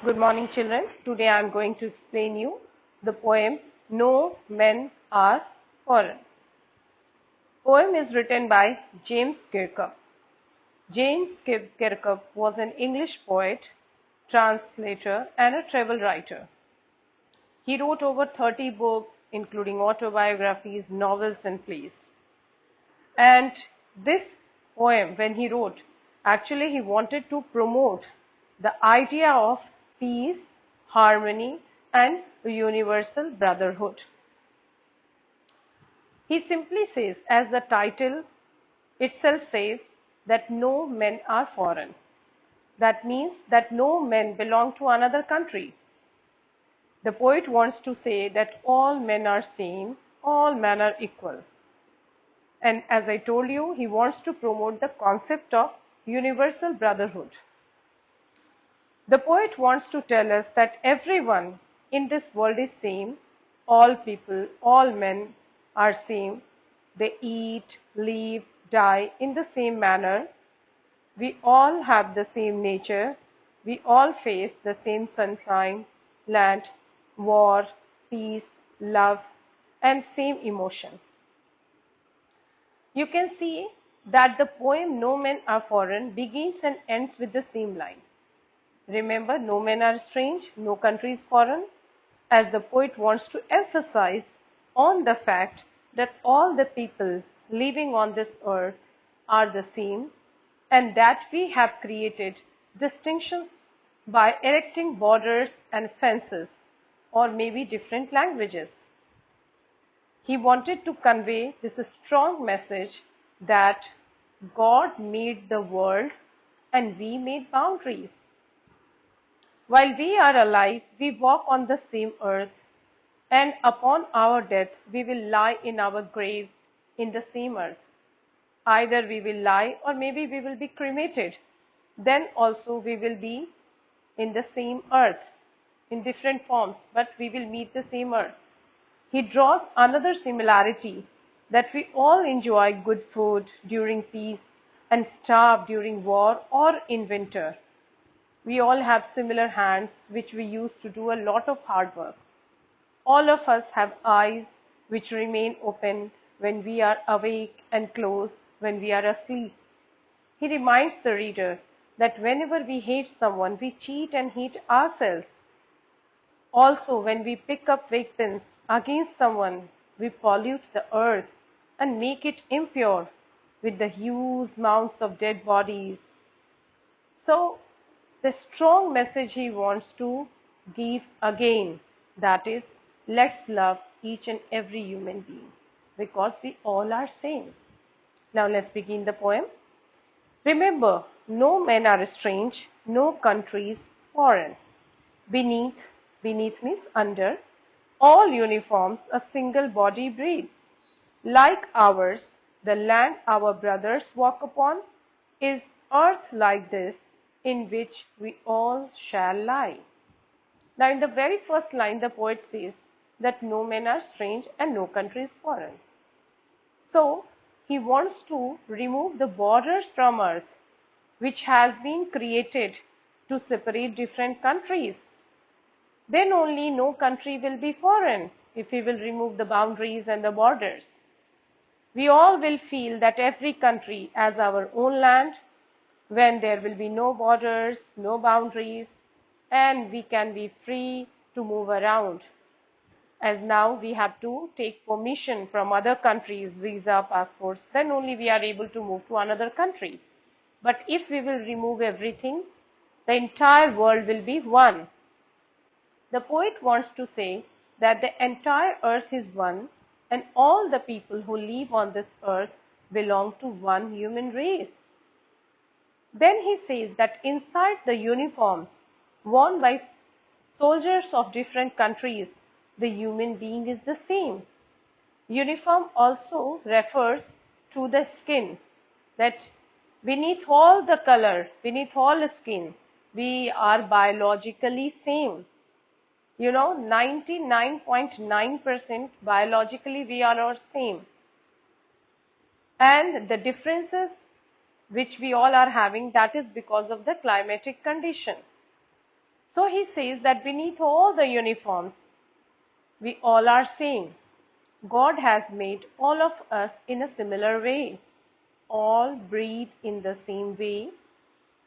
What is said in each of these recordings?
Good morning, children. Today I am going to explain you the poem No Men Are Foreign. Poem is written by James Kirkup. James Kirkup was an English poet, translator and a travel writer. He wrote over 30 books including autobiographies, novels and plays. And this poem, when he wrote, actually he wanted to promote the idea of peace, harmony, and universal brotherhood. He simply says, as the title itself says, that no men are foreign. That means that no men belong to another country. The poet wants to say that all men are same, all men are equal. And as I told you, he wants to promote the concept of universal brotherhood. The poet wants to tell us that everyone in this world is same. All people, all men are same. They eat, live, die in the same manner. We all have the same nature. We all face the same sunshine, land, war, peace, love, and same emotions. You can see that the poem No Men Are Foreign begins and ends with the same line. Remember, no men are strange, no country is foreign, as the poet wants to emphasize on the fact that all the people living on this earth are the same and that we have created distinctions by erecting borders and fences or maybe different languages. He wanted to convey this strong message that God made the world and we made boundaries. While we are alive, we walk on the same earth, and upon our death, we will lie in our graves in the same earth. Either we will lie or maybe we will be cremated. Then also we will be in the same earth in different forms, but we will meet the same earth. He draws another similarity that we all enjoy good food during peace and starve during war or in winter. We all have similar hands which we use to do a lot of hard work. All of us have eyes which remain open when we are awake and close when we are asleep. He reminds the reader that whenever we hate someone, we cheat and hate ourselves. Also, when we pick up weapons against someone, we pollute the earth and make it impure with the huge mounds of dead bodies. So, the strong message he wants to give again, that is, let's love each and every human being because we all are same. Now let's begin the poem. Remember, no men are strange, no countries foreign. Beneath, beneath means under, all uniforms a single body breathes. Like ours, the land our brothers walk upon is earth like this in which we all shall lie. Now in the very first line the poet says that no men are strange and no country is foreign. So he wants to remove the borders from earth which has been created to separate different countries. Then only no country will be foreign if we will remove the boundaries and the borders. We all will feel that every country as our own land when there will be no borders, no boundaries, and we can be free to move around. As now we have to take permission from other countries, visa, passports, then only we are able to move to another country. But if we will remove everything, the entire world will be one. The poet wants to say that the entire earth is one and all the people who live on this earth belong to one human race. Then he says that inside the uniforms worn by soldiers of different countries, the human being is the same. Uniform also refers to the skin, that beneath all the color, beneath all the skin, we are biologically same. 99.9% biologically we are all same. And the differences which we all are having, that is because of the climatic condition. So he says that beneath all the uniforms, we all are same. God has made all of us in a similar way. All breathe in the same way.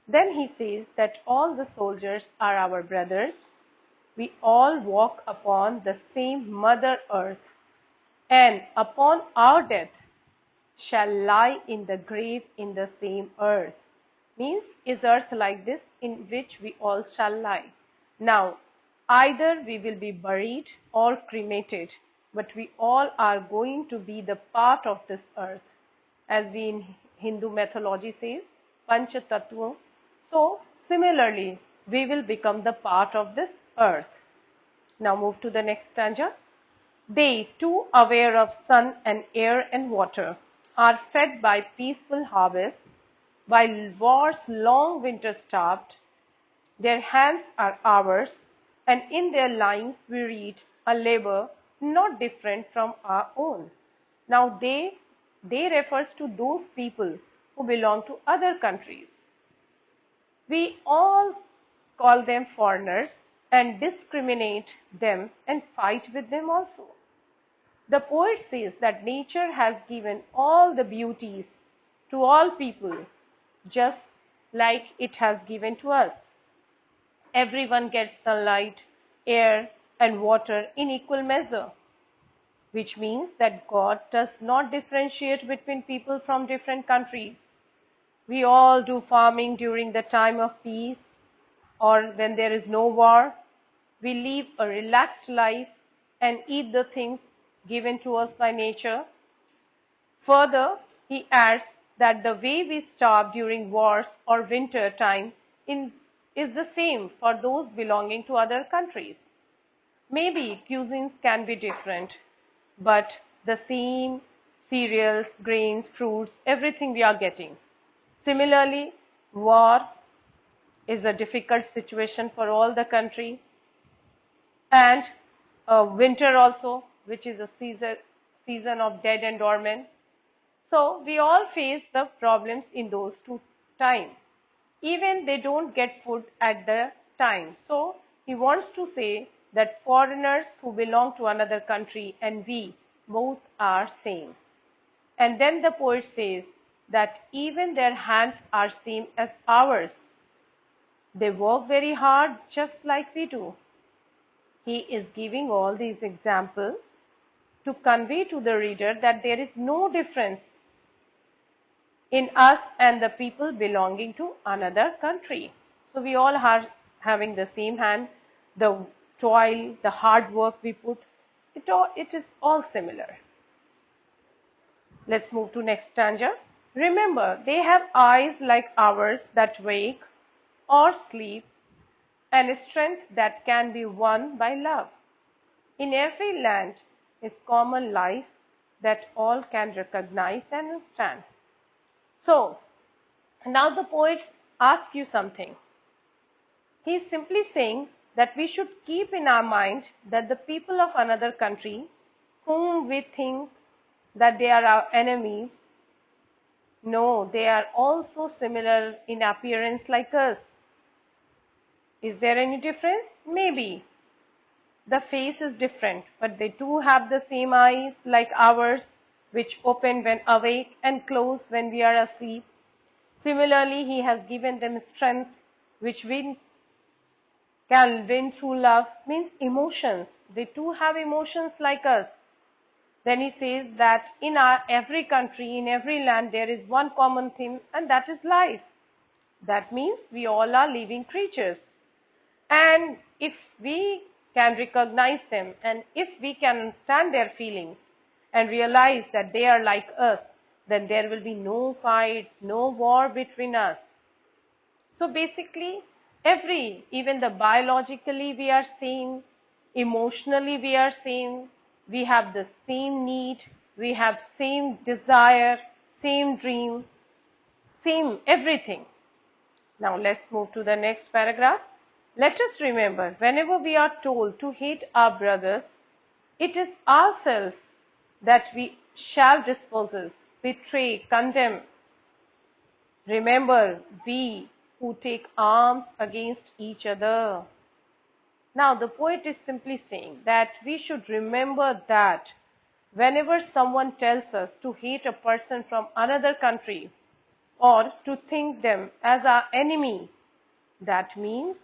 Then he says that all the soldiers are our brothers. We all walk upon the same Mother Earth, and upon our death shall lie in the grave in the same earth. Means, is earth like this in which we all shall lie. Now, either we will be buried or cremated, but we all are going to be the part of this earth. As we in Hindu mythology says, Pancha Tattva. So, similarly, we will become the part of this earth. Now move to the next stanza. They, too aware of sun and air and water, are fed by peaceful harvests, while war's long winter starved. Their hands are ours, and in their lines we read a labor not different from our own. Now they refers to those people who belong to other countries. We all call them foreigners and discriminate them and fight with them also. The poet says that nature has given all the beauties to all people just like it has given to us. Everyone gets sunlight, air, and water in equal measure, which means that God does not differentiate between people from different countries. We all do farming during the time of peace or when there is no war. We live a relaxed life and eat the things given to us by nature. Further, he adds that the way we starve during wars or winter time is the same for those belonging to other countries. Maybe cuisines can be different, but the same cereals, grains, fruits, everything we are getting. Similarly, war is a difficult situation for all the country, and winter also, which is a season of dead and dormant. So we all face the problems in those two times. Even they don't get food at the time. So he wants to say that foreigners who belong to another country and we both are same. And then the poet says that even their hands are same as ours. They work very hard just like we do. He is giving all these examples to convey to the reader that there is no difference in us and the people belonging to another country. So we all are having the same hand, the toil, the hard work we put, it is all similar. Let's move to next stanza. Remember, they have eyes like ours that wake or sleep, and strength that can be won by love. In every land is common life that all can recognize and understand. So, now the poets ask you something. He is simply saying that we should keep in our mind that the people of another country, whom we think that they are our enemies, no, they are also similar in appearance like us. Is there any difference? Maybe. The face is different, but they do have the same eyes like ours, which open when awake and close when we are asleep. Similarly, he has given them strength, which we can win through love, means emotions. They too have emotions like us. Then he says that in every country, in every land, there is one common theme, and that is life. That means we all are living creatures. And if we can recognize them and if we can understand their feelings and realize that they are like us, then there will be no fights, no war between us. So basically, even the biologically we are same, emotionally we are same, we have the same need, we have same desire, same dream, same everything. Now let's move to the next paragraph. Let us remember, whenever we are told to hate our brothers, it is ourselves that we shall dispossess, betray, condemn. Remember, we who take arms against each other. Now, the poet is simply saying that we should remember that whenever someone tells us to hate a person from another country or to think them as our enemy, that means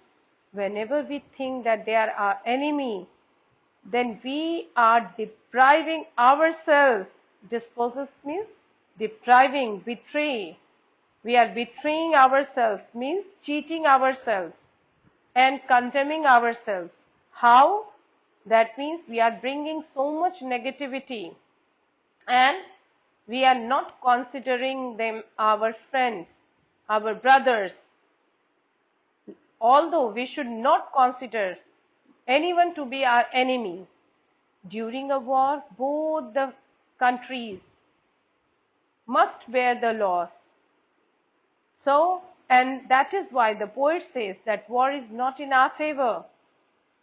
whenever we think that they are our enemy, then we are depriving ourselves. Dispossess means depriving, betray. We are betraying ourselves, means cheating ourselves and condemning ourselves. How? That means we are bringing so much negativity and we are not considering them our friends, our brothers. Although we should not consider anyone to be our enemy, during a war, both the countries must bear the loss. So, and that is why the poet says that war is not in our favor.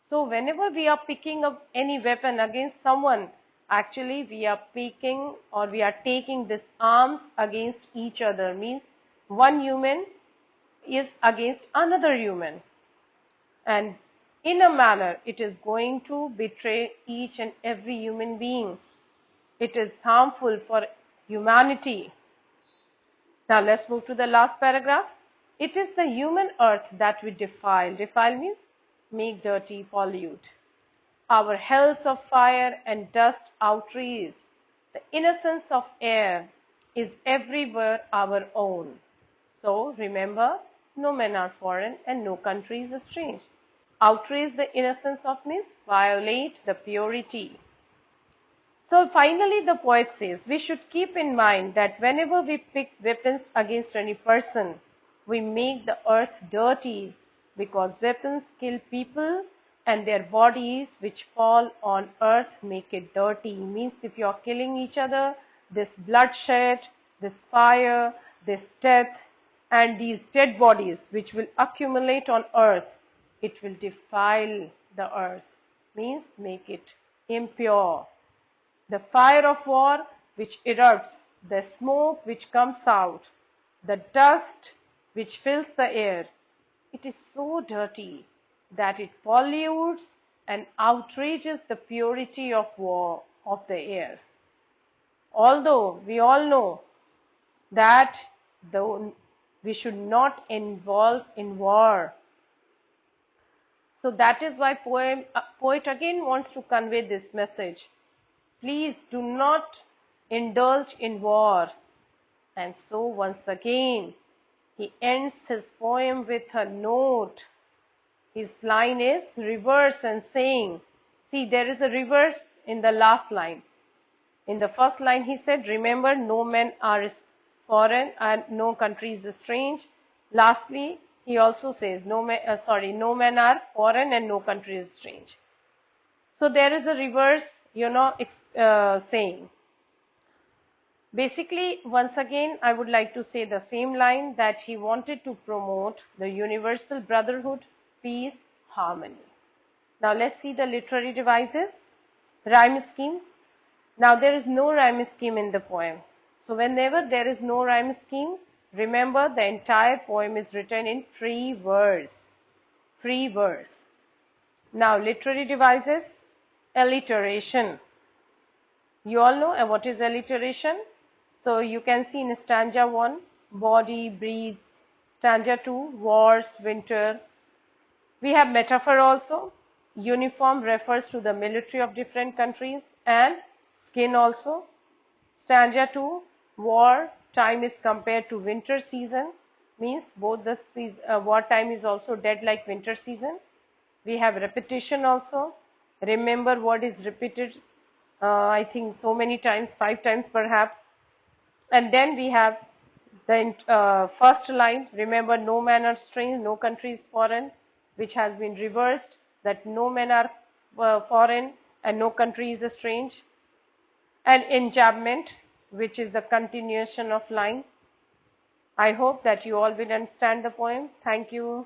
So, whenever we are picking up any weapon against someone, actually we are picking or we are taking this arms against each other, means one human is against another human. And in a manner, it is going to betray each and every human being. It is harmful for humanity. Now let's move to the last paragraph. It is the human earth that we defile. Defile means make dirty, pollute. Our hells of fire and dust outrace. The innocence of air is everywhere our own. So remember, no men are foreign and no country is strange. Outrace the innocence of means violate the purity. So finally the poet says, we should keep in mind that whenever we pick weapons against any person, we make the earth dirty because weapons kill people and their bodies which fall on earth make it dirty. Means if you are killing each other, this bloodshed, this fire, this death and these dead bodies which will accumulate on earth, it will defile the earth, means make it impure. The fire of war which erupts, the smoke which comes out, the dust which fills the air, it is so dirty that it pollutes and outrages the purity of war of the air. Although we all know that we should not involve in war. So that is why poet again wants to convey this message. Please do not indulge in war. And so once again, he ends his poem with a note. His line is reverse and saying, see, there is a reverse in the last line. In the first line he said, remember, no men are foreign and no country is strange. Lastly, he also says, no men are foreign and no country is strange. So there is a reverse, saying. Basically, once again, I would like to say the same line that he wanted to promote the universal brotherhood, peace, harmony. Now let's see the literary devices. Rhyme scheme. Now there is no rhyme scheme in the poem. So whenever there is no rhyme scheme, remember the entire poem is written in free verse. Free verse. Now literary devices. Alliteration. You all know what is alliteration. So you can see in stanza 1, body, breathes. Stanza 2, wars, winter. We have metaphor also. Uniform refers to the military of different countries and skin also. Stanza 2, war time is compared to winter season. Means both the war time is also dead like winter season. We have repetition also. Remember what is repeated, I think so many times, 5 times perhaps. And then we have the first line, remember no man are strange, no country is foreign, which has been reversed, that no men are foreign and no country is strange. And enjambment, which is the continuation of line. I hope that you all will understand the poem. Thank you.